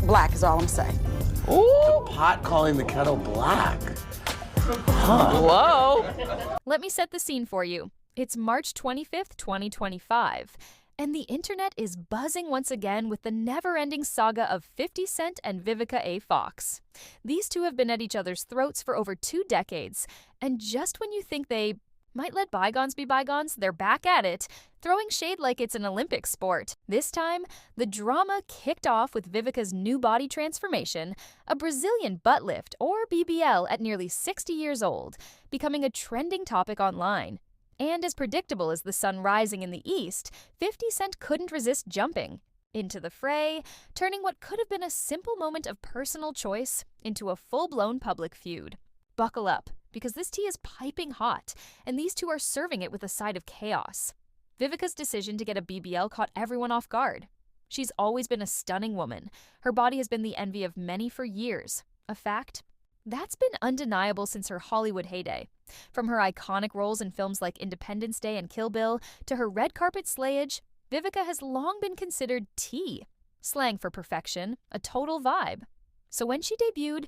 black is all I'm saying. Ooh. The pot calling the kettle black. Huh. Whoa. Let me set the scene for you. It's March 25th, 2025. And the internet is buzzing once again with the never-ending saga of 50 Cent and Vivica A. Fox. These two have been at each other's throats for over 2 decades, and just when you think they might let bygones be bygones, they're back at it, throwing shade like it's an Olympic sport. This time, the drama kicked off with Vivica's new body transformation, a Brazilian butt lift, or BBL, at nearly 60 years old, becoming a trending topic online. And as predictable as the sun rising in the east, 50 Cent couldn't resist jumping into the fray, turning what could have been a simple moment of personal choice into a full-blown public feud. Buckle up, because this tea is piping hot, and these two are serving it with a side of chaos. Vivica's decision to get a BBL caught everyone off guard. She's always been a stunning woman. Her body has been the envy of many for years. A fact that's been undeniable since her Hollywood heyday. From her iconic roles in films like Independence Day and Kill Bill to her red carpet slayage, Vivica has long been considered T, slang for perfection, a total vibe. So when she debuted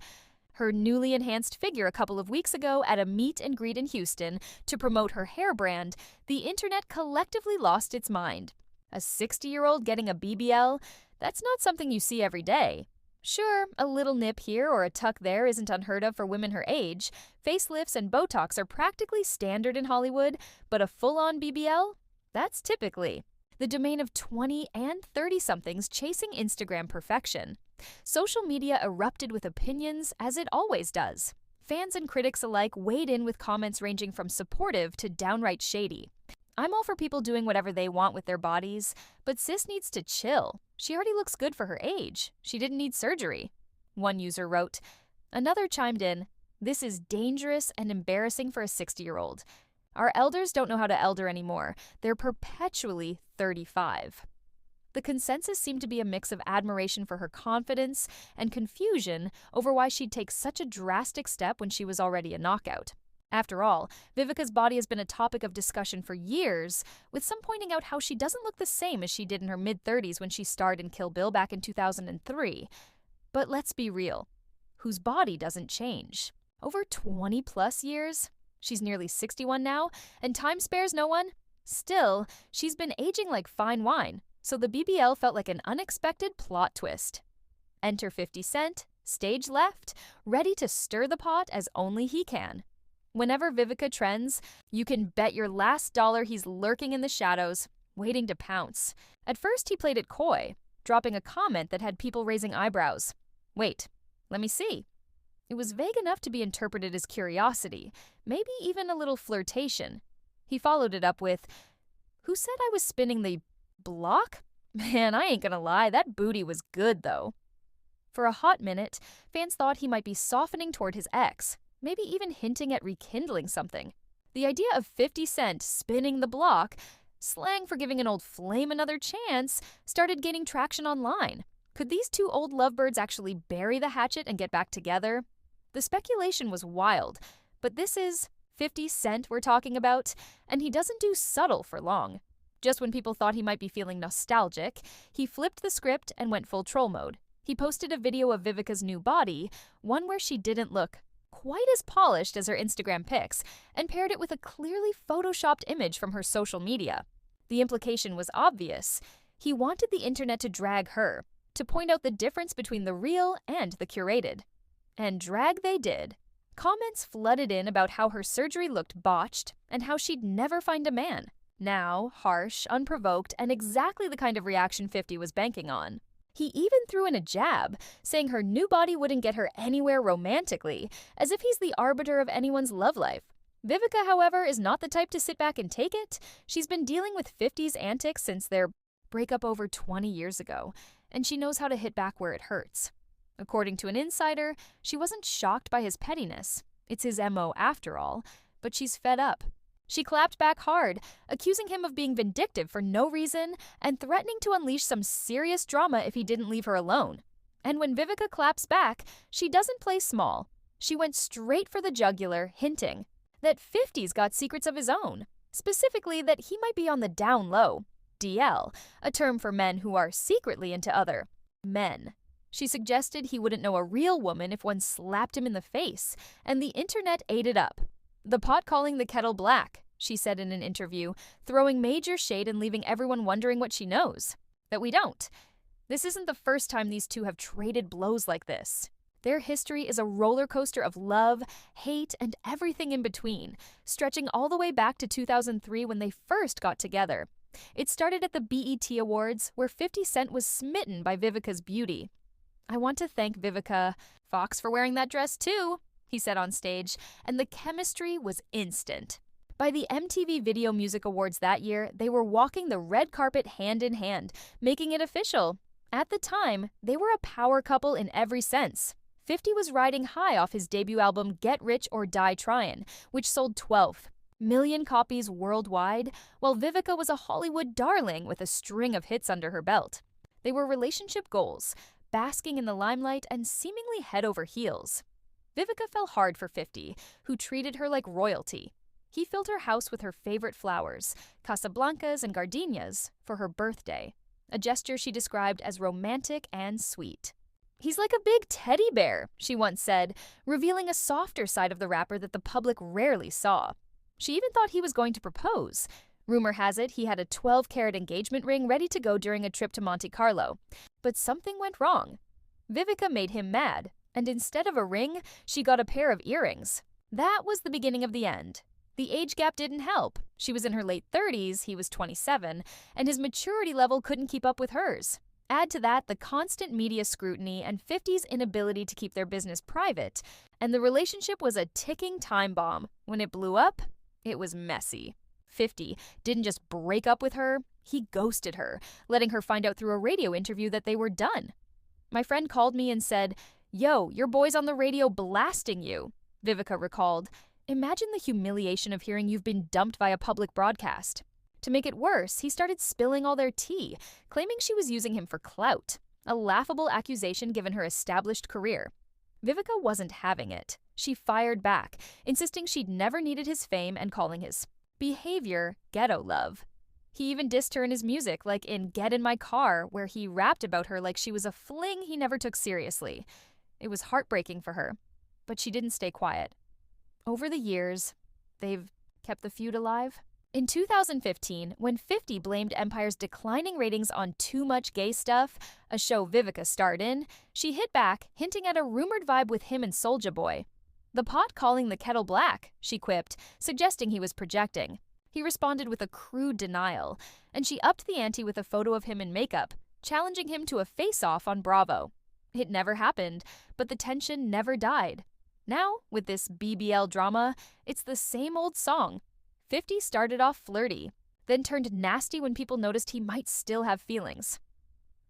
her newly enhanced figure a couple of weeks ago at a meet and greet in Houston to promote her hair brand, the internet collectively lost its mind. A 60-year-old getting a BBL? That's not something you see every day. Sure, a little nip here or a tuck there isn't unheard of for women her age. Facelifts and Botox are practically standard in Hollywood, but a full-on BBL? That's typically the domain of 20 and 30-somethings chasing Instagram perfection. Social media erupted with opinions, as it always does. Fans and critics alike weighed in with comments ranging from supportive to downright shady. I'm all for people doing whatever they want with their bodies, but sis needs to chill. She already looks good for her age. She didn't need surgery. One user wrote. Another chimed in, this is dangerous and embarrassing for a 60-year-old. Our elders don't know how to elder anymore. They're perpetually 35. The consensus seemed to be a mix of admiration for her confidence and confusion over why she'd take such a drastic step when she was already a knockout. After all, Vivica's body has been a topic of discussion for years, with some pointing out how she doesn't look the same as she did in her mid-30s when she starred in Kill Bill back in 2003. But let's be real. Whose body doesn't change? Over 20-plus years? She's nearly 61 now, and time spares no one? Still, she's been aging like fine wine, so the BBL felt like an unexpected plot twist. Enter 50 Cent, stage left, ready to stir the pot as only he can. Whenever Vivica trends, you can bet your last dollar he's lurking in the shadows, waiting to pounce. At first, he played it coy, dropping a comment that had people raising eyebrows. Wait, let me see. It was vague enough to be interpreted as curiosity, maybe even a little flirtation. He followed it up with, who said I was spinning the block? Man, I ain't gonna lie, that booty was good though. For a hot minute, fans thought he might be softening toward his ex, maybe even hinting at rekindling something. The idea of 50 Cent spinning the block, slang for giving an old flame another chance, started gaining traction online. Could these two old lovebirds actually bury the hatchet and get back together? The speculation was wild, but this is 50 Cent we're talking about, and he doesn't do subtle for long. Just when people thought he might be feeling nostalgic, he flipped the script and went full troll mode. He posted a video of Vivica's new body, one where she didn't look quite as polished as her Instagram pics, and paired it with a clearly photoshopped image from her social media. The implication was obvious. He wanted the internet to drag her, to point out the difference between the real and the curated. And drag they did. Comments flooded in about how her surgery looked botched and how she'd never find a man. Now, harsh, unprovoked, and exactly the kind of reaction 50 was banking on. He even threw in a jab, saying her new body wouldn't get her anywhere romantically, as if he's the arbiter of anyone's love life. Vivica, however, is not the type to sit back and take it. She's been dealing with 50's antics since their breakup over 20 years ago, and she knows how to hit back where it hurts. According to an insider, she wasn't shocked by his pettiness. It's his MO after all, but she's fed up. She clapped back hard, accusing him of being vindictive for no reason and threatening to unleash some serious drama if he didn't leave her alone. And when Vivica claps back, she doesn't play small. She went straight for the jugular, hinting that 50's got secrets of his own, specifically that he might be on the down low, DL, a term for men who are secretly into other men. She suggested he wouldn't know a real woman if one slapped him in the face, and the internet ate it up. "The pot calling the kettle black," she said in an interview, throwing major shade and leaving everyone wondering what she knows. That we don't. This isn't the first time these two have traded blows like this. Their history is a roller coaster of love, hate, and everything in between, stretching all the way back to 2003 when they first got together. It started at the BET Awards, where 50 Cent was smitten by Vivica's beauty. "I want to thank Vivica Fox for wearing that dress too," he said on stage, and the chemistry was instant. By the MTV Video Music Awards that year, they were walking the red carpet hand in hand, making it official. At the time, they were a power couple in every sense. 50 was riding high off his debut album Get Rich or Die Tryin', which sold 12 million copies worldwide, while Vivica was a Hollywood darling with a string of hits under her belt. They were relationship goals, basking in the limelight and seemingly head over heels. Vivica fell hard for 50, who treated her like royalty. He filled her house with her favorite flowers, Casablancas and gardenias, for her birthday, a gesture she described as romantic and sweet. "He's like a big teddy bear," she once said, revealing a softer side of the rapper that the public rarely saw. She even thought he was going to propose. Rumor has it he had a 12-carat engagement ring ready to go during a trip to Monte Carlo. But something went wrong. Vivica made him mad, and instead of a ring, she got a pair of earrings. That was the beginning of the end. The age gap didn't help. She was in her late 30s, he was 27, and his maturity level couldn't keep up with hers. Add to that the constant media scrutiny and 50's inability to keep their business private, and the relationship was a ticking time bomb. When it blew up, it was messy. 50 didn't just break up with her, he ghosted her, letting her find out through a radio interview that they were done. "My friend called me and said, 'Yo, your boy's on the radio blasting you,'" Vivica recalled. "Imagine the humiliation of hearing you've been dumped by a public broadcast." To make it worse, he started spilling all their tea, claiming she was using him for clout, a laughable accusation given her established career. Vivica wasn't having it. She fired back, insisting she'd never needed his fame and calling his behavior ghetto love. He even dissed her in his music, like in Get in My Car, where he rapped about her like she was a fling he never took seriously. It was heartbreaking for her, but she didn't stay quiet. Over the years, they've kept the feud alive. In 2015, when 50 blamed Empire's declining ratings on too much gay stuff, a show Vivica starred in, she hit back, hinting at a rumored vibe with him and Soulja Boy. "The pot calling the kettle black," she quipped, suggesting he was projecting. He responded with a crude denial, and she upped the ante with a photo of him in makeup, challenging him to a face-off on Bravo. It never happened, but the tension never died. Now, with this BBL drama, it's the same old song. 50 started off flirty, then turned nasty when people noticed he might still have feelings.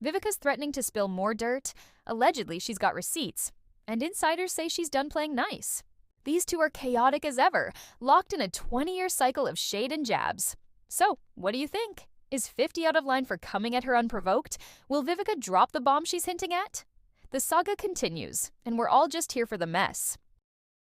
Vivica's threatening to spill more dirt. Allegedly, she's got receipts, and insiders say she's done playing nice. These two are chaotic as ever, locked in a 20-year cycle of shade and jabs. So, what do you think? Is 50 out of line for coming at her unprovoked? Will Vivica drop the bomb she's hinting at? The saga continues, and we're all just here for the mess.